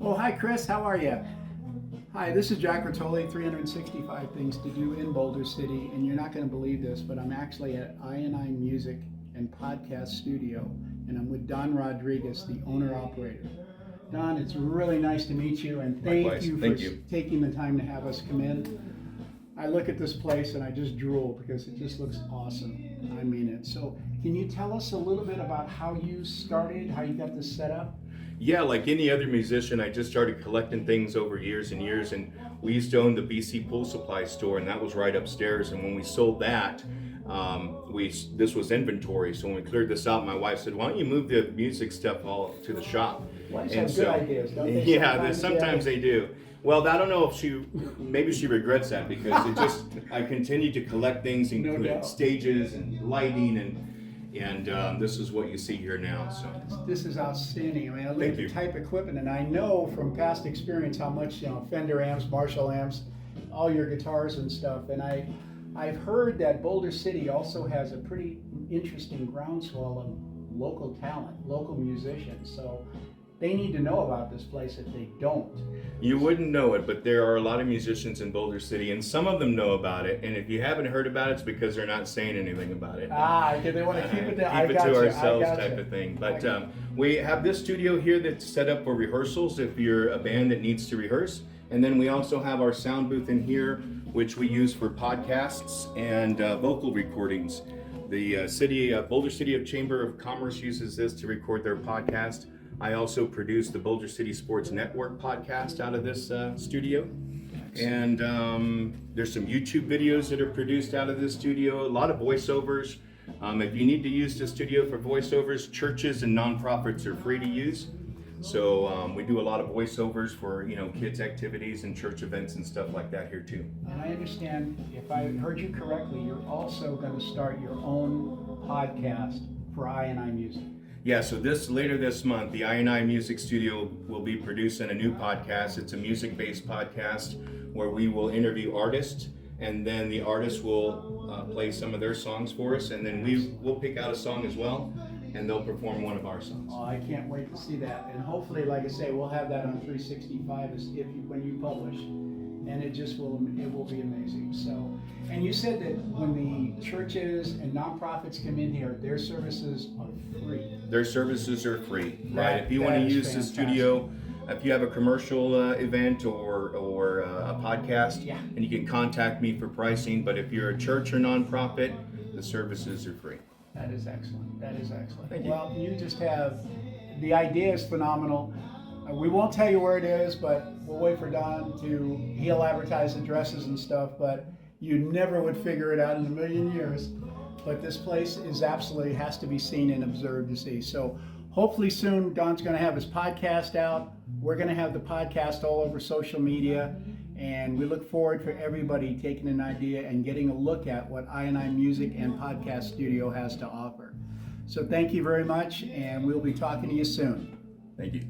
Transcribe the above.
Oh, hi, Chris. How are you? Hi, this is Jack Rotoli, 365 Things to Do in Boulder City, and you're not going to believe this, but I'm actually at I&I Music and Podcast Studio, and I'm with Don Rodriguez, the owner-operator. Don, it's really nice to meet you, and thank you for taking the time to have us come in. I look at this place and I just drool because it just looks awesome. I mean it. So can you tell us a little bit about how you started, how you got this set up? Yeah, like any other musician, I just started collecting things over years and years, and we used to own the BC Pool Supply store, and that was right upstairs. And when we sold that, this was inventory. So when we cleared this out, my wife said, "Why don't you move the music stuff all to the shop?" Wives have good ideas, don't they? Yeah, sometimes they do. Well, I don't know if maybe she regrets that, because I continued to collect things, including stages and lighting, and this is what you see here now. So this is outstanding. I mean, I look at the type of equipment, and I know from past experience how much, Fender amps, Marshall amps, all your guitars and stuff. And I've heard that Boulder City also has a pretty interesting groundswell of local talent, local musicians. So they need to know about this place if they don't. You wouldn't know it, but there are a lot of musicians in Boulder City, and some of them know about it. And if you haven't heard about it, it's because they're not saying anything about it. Because they want to keep it there. Keep it to ourselves type of thing. But we have this studio here that's set up for rehearsals if you're a band that needs to rehearse. And then we also have our sound booth in here, which we use for podcasts and vocal recordings. The Boulder City Chamber of Commerce uses this to record their podcast. I also produce the Boulder City Sports Network podcast out of this studio. And there's some YouTube videos that are produced out of this studio, a lot of voiceovers. If you need to use the studio for voiceovers, churches and nonprofits are free to use. So we do a lot of voiceovers for kids' activities and church events and stuff like that here too. And I understand, if I heard you correctly, you're also going to start your own podcast for I&I Music. Yeah, so later this month, the I&I Music Studio will be producing a new podcast. It's a music-based podcast where we will interview artists, and then the artists will play some of their songs for us, and then we'll pick out a song as well, and they'll perform one of our songs. Oh, I can't wait to see that. And hopefully, like I say, we'll have that on 365 when you publish, and it will be amazing. So, and you said that when the churches and nonprofits come in here, their services are free. Their services are free, right? If you want to use the studio, if you have a commercial event or a podcast, and you can contact me for pricing. But if you're a church or nonprofit, the services are free. That is excellent. That is excellent. Thank you. Well, you just have, the idea is phenomenal. We won't tell you where it is, but we'll wait for Don he'll advertise addresses and stuff, but you never would figure it out in a million years. But this place has to be seen and observed to see. So hopefully soon Don's going to have his podcast out. We're going to have the podcast all over social media. And we look forward for everybody taking an idea and getting a look at what I&I Music and Podcast Studio has to offer. So thank you very much, and we'll be talking to you soon. Thank you.